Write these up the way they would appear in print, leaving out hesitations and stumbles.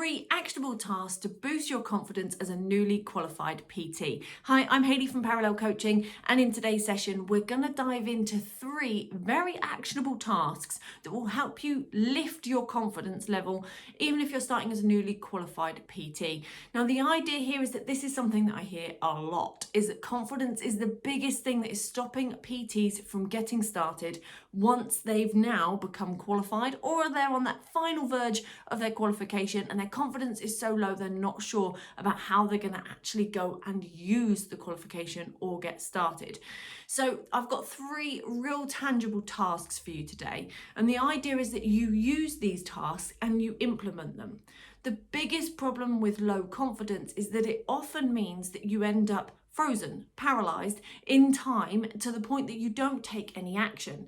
3 actionable tasks to boost your confidence as a newly qualified PT. Hi, I'm Hayley from Parallel Coaching, and in today's session, we're going to dive into 3 very actionable tasks that will help you lift your confidence level, even if you're starting as a newly qualified PT. Now, the idea here is that this is something that I hear a lot, is that confidence is the biggest thing that is stopping PTs from getting started once they've now become qualified, or they're on that final verge of their qualification and their confidence is so low they're not sure about how they're going to actually go and use the qualification or get started. So I've got 3 real tangible tasks for you today, and the idea is that you use these tasks and you implement them. The biggest problem with low confidence is that it often means that you end up frozen, paralyzed in time to the point that you don't take any action.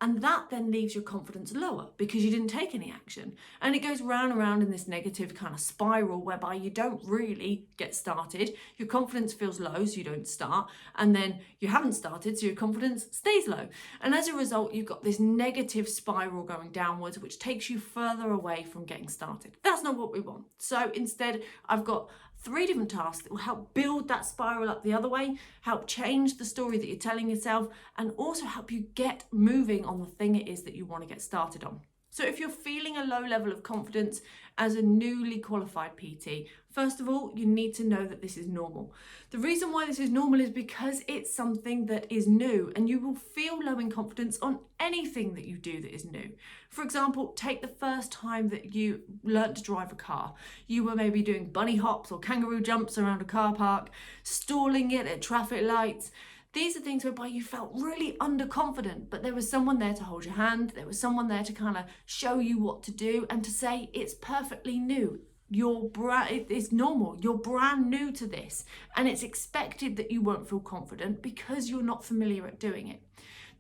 And that then leaves your confidence lower because you didn't take any action. And it goes round and round in this negative kind of spiral whereby you don't really get started. Your confidence feels low, so you don't start. And then you haven't started, so your confidence stays low. And as a result, you've got this negative spiral going downwards, which takes you further away from getting started. That's not what we want. So instead, I've got 3 different tasks that will help build that spiral up the other way, help change the story that you're telling yourself, and also help you get moving on the thing it is that you want to get started on. So if you're feeling a low level of confidence as a newly qualified PT, first of all, you need to know that this is normal. The reason why this is normal is because it's something that is new, and you will feel low in confidence on anything that you do that is new. For example, take the first time that you learnt to drive a car. You were maybe doing bunny hops or kangaroo jumps around a car park, stalling it at traffic lights. These are things whereby you felt really underconfident, but there was someone there to hold your hand. There was someone there to kind of show you what to do and to say it's perfectly new. It's normal. You're brand new to this, and it's expected that you won't feel confident because you're not familiar at doing it.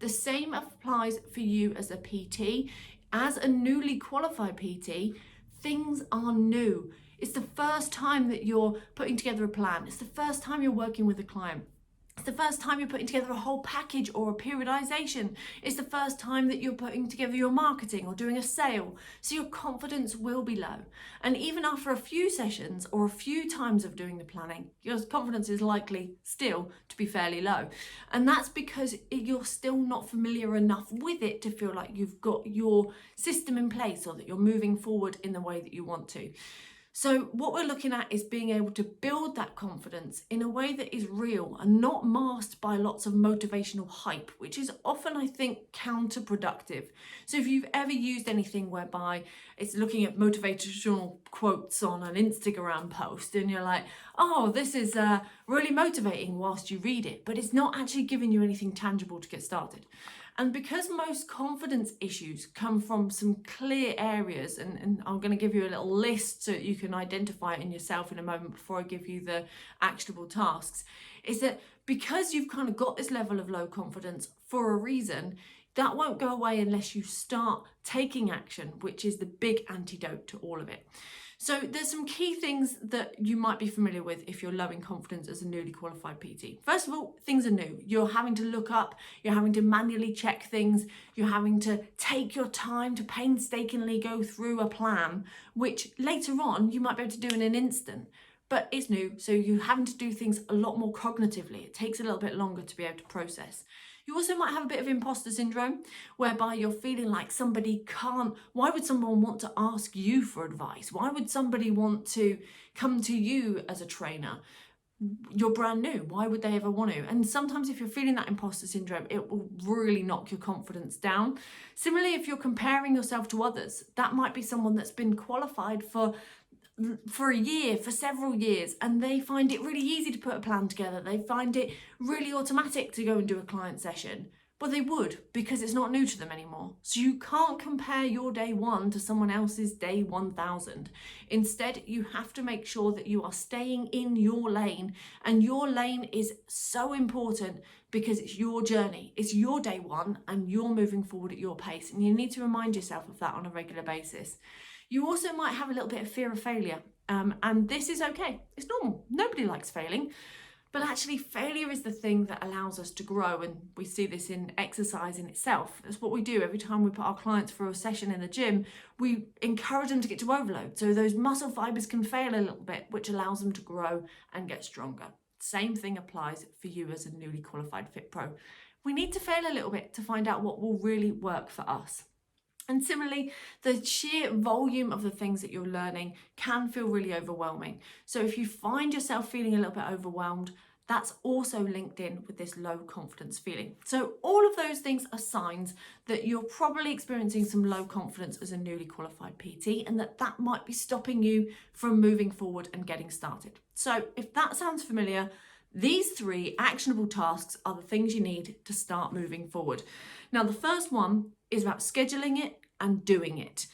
The same applies for you as a PT. As a newly qualified PT, things are new. It's the first time that you're putting together a plan. It's the first time you're working with a client. It's the first time you're putting together a whole package or a periodization. It's the first time that you're putting together your marketing or doing a sale. So your confidence will be low. And even after a few sessions or a few times of doing the planning, your confidence is likely still to be fairly low. And that's because you're still not familiar enough with it to feel like you've got your system in place or that you're moving forward in the way that you want to. So what we're looking at is being able to build that confidence in a way that is real and not masked by lots of motivational hype, which is often, I think, counterproductive. So if you've ever used anything whereby it's looking at motivational quotes on an Instagram post and you're like, oh, this is really motivating whilst you read it, but it's not actually giving you anything tangible to get started. And because most confidence issues come from some clear areas, and I'm going to give you a little list so that you can identify it in yourself in a moment before I give you the actionable tasks, is that because you've kind of got this level of low confidence for a reason, that won't go away unless you start taking action, which is the big antidote to all of it. So there's some key things that you might be familiar with if you're low in confidence as a newly qualified PT. First of all, things are new. You're having to look up, you're having to manually check things, you're having to take your time to painstakingly go through a plan, which later on you might be able to do in an instant. But it's new, so you're having to do things a lot more cognitively. It takes a little bit longer to be able to process. You also might have a bit of imposter syndrome, whereby you're feeling like why would someone want to ask you for advice? Why would somebody want to come to you as a trainer? You're brand new. Why would they ever want to? And sometimes if you're feeling that imposter syndrome, it will really knock your confidence down. Similarly, if you're comparing yourself to others, that might be someone that's been qualified for a year, for several years, and they find it really easy to put a plan together. They find it really automatic to go and do a client session. Well, they would, because it's not new to them anymore. So you can't compare your day 1 to someone else's day 1000. Instead, you have to make sure that you are staying in your lane, and your lane is so important because it's your journey. It's your day 1 and you're moving forward at your pace, and you need to remind yourself of that on a regular basis. You also might have a little bit of fear of failure, and this is okay. It's normal. Nobody likes failing. But actually, failure is the thing that allows us to grow, and we see this in exercise in itself. That's what we do every time we put our clients through a session in the gym. We encourage them to get to overload, so those muscle fibers can fail a little bit, which allows them to grow and get stronger. Same thing applies for you as a newly qualified Fit Pro. We need to fail a little bit to find out what will really work for us. And similarly, the sheer volume of the things that you're learning can feel really overwhelming. So if you find yourself feeling a little bit overwhelmed, that's also linked in with this low confidence feeling. So all of those things are signs that you're probably experiencing some low confidence as a newly qualified PT, and that might be stopping you from moving forward and getting started. So if that sounds familiar, these 3 actionable tasks are the things you need to start moving forward. Now, the first one is about scheduling it and doing it.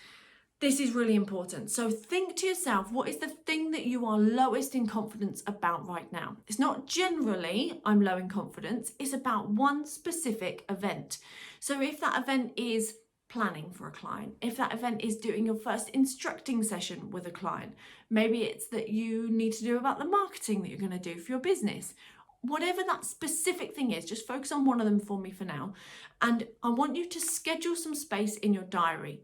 This is really important. So think to yourself, what is the thing that you are lowest in confidence about right now? It's not generally, I'm low in confidence. It's about one specific event. So if that event is planning for a client, if that event is doing your first instructing session with a client, maybe it's that you need to do about the marketing that you're going to do for your business. Whatever that specific thing is, just focus on one of them for me for now. And I want you to schedule some space in your diary.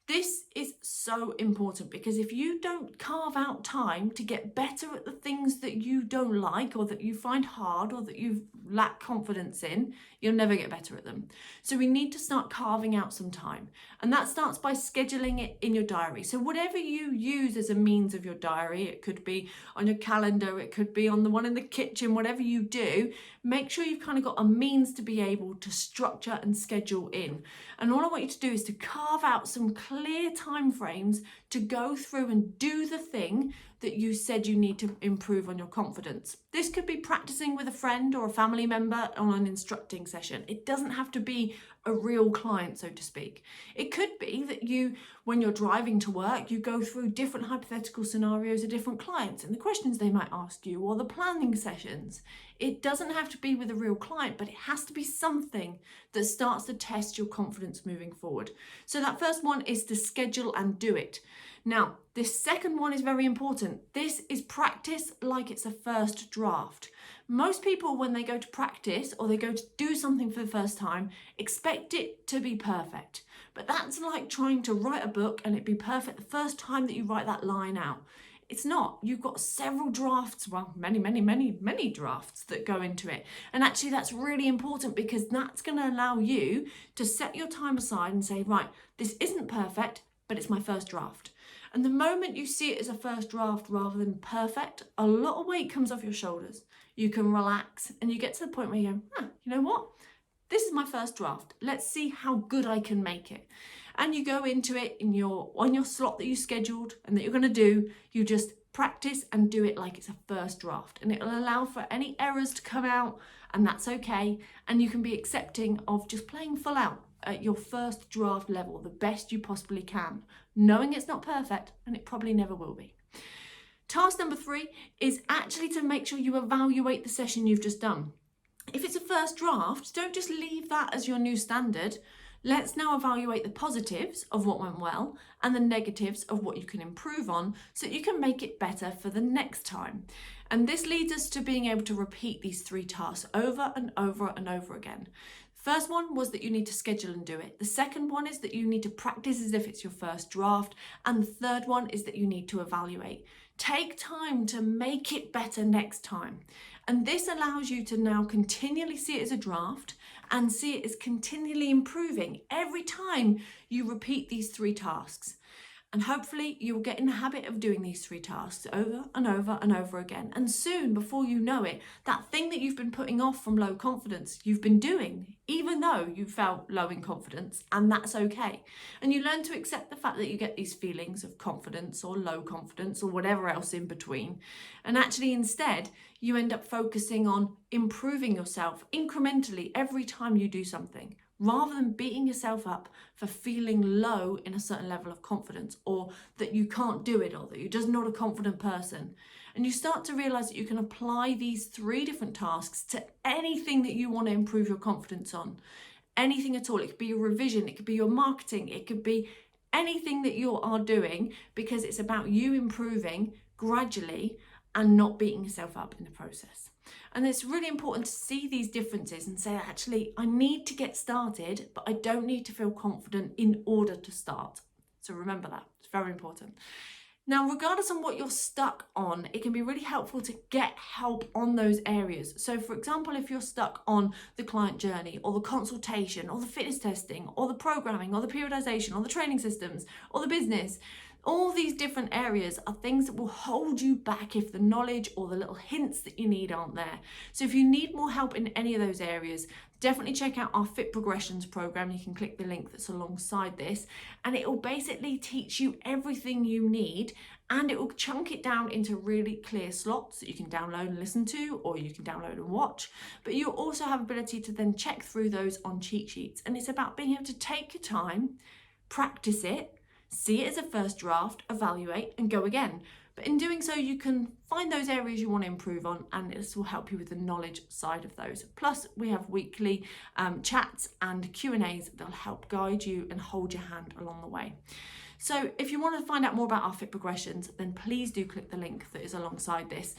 This is so important, because if you don't carve out time to get better at the things that you don't like, or that you find hard, or that you lack confidence in, you'll never get better at them. So we need to start carving out some time. And that starts by scheduling it in your diary. So whatever you use as a means of your diary, it could be on your calendar, it could be on the one in the kitchen, whatever you do, make sure you've kind of got a means to be able to structure and schedule in. And all I want you to do is to carve out some clear time frames to go through and do the thing that you said you need to improve on your confidence. This could be practicing with a friend or a family member on an instructing session. It doesn't have to be a real client, so to speak. It could be that you, when you're driving to work, you go through different hypothetical scenarios of different clients and the questions they might ask you, or the planning sessions. It doesn't have to be with a real client, but it has to be something that starts to test your confidence moving forward. So that first one is to schedule and do it. Now, this second one is very important. This is practice like it's a first draft. Most people, when they go to practice or they go to do something for the first time, expect it to be perfect. But that's like trying to write a book and it be perfect the first time that you write that line out. It's not. You've got several drafts, well, many drafts that go into it. And actually that's really important, because that's going to allow you to set your time aside and say, right, this isn't perfect, but it's my first draft. And the moment you see it as a first draft rather than perfect, a lot of weight comes off your shoulders. You can relax and you get to the point where you go, you know what? This is my first draft. Let's see how good I can make it. And you go into it on your slot that you scheduled and that you're going to do. You just practice and do it like it's a first draft. And it will allow for any errors to come out, and that's okay. And you can be accepting of just playing full out at your first draft level, the best you possibly can, knowing it's not perfect, and it probably never will be. Task number 3 is actually to make sure you evaluate the session you've just done. If it's a first draft, don't just leave that as your new standard. Let's now evaluate the positives of what went well and the negatives of what you can improve on, so that you can make it better for the next time. And this leads us to being able to repeat these 3 tasks over and over and over again. First one was that you need to schedule and do it. The second one is that you need to practice as if it's your first draft. And the third one is that you need to evaluate. Take time to make it better next time. And this allows you to now continually see it as a draft and see it as continually improving every time you repeat these 3 tasks. And hopefully you'll get in the habit of doing these 3 tasks over and over and over again. And soon, before you know it, that thing that you've been putting off from low confidence, you've been doing, even though you felt low in confidence, and that's okay. And you learn to accept the fact that you get these feelings of confidence or low confidence or whatever else in between. And actually instead, you end up focusing on improving yourself incrementally every time you do something, rather than beating yourself up for feeling low in a certain level of confidence, or that you can't do it, or that you're just not a confident person. And you start to realize that you can apply these 3 different tasks to anything that you want to improve your confidence on. Anything at all. It could be your revision, it could be your marketing, it could be anything that you are doing, because it's about you improving gradually and not beating yourself up in the process. And it's really important to see these differences and say, actually, I need to get started, but I don't need to feel confident in order to start. So remember that, it's very important. Now, regardless on what you're stuck on, it can be really helpful to get help on those areas. So for example, if you're stuck on the client journey or the consultation or the fitness testing or the programming or the periodization or the training systems or the business, all these different areas are things that will hold you back if the knowledge or the little hints that you need aren't there. So if you need more help in any of those areas, definitely check out our Fit Progressions program. You can click the link that's alongside this, and it will basically teach you everything you need, and it will chunk it down into really clear slots that you can download and listen to, or you can download and watch. But you also have ability to then check through those on cheat sheets. And it's about being able to take your time, practice it, see it as a first draft, evaluate, and go again. But in doing so, you can find those areas you want to improve on, and this will help you with the knowledge side of those. Plus, we have weekly chats and Q&As that will help guide you and hold your hand along the way. So if you want to find out more about our Fit Progressions, then please do click the link that is alongside this.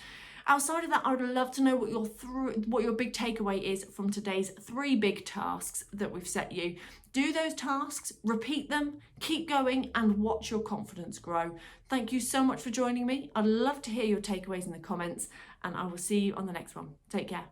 Outside of that, I would love to know what your big takeaway is from today's 3 big tasks that we've set you. Do those tasks, repeat them, keep going, and watch your confidence grow. Thank you so much for joining me. I'd love to hear your takeaways in the comments, and I will see you on the next one. Take care.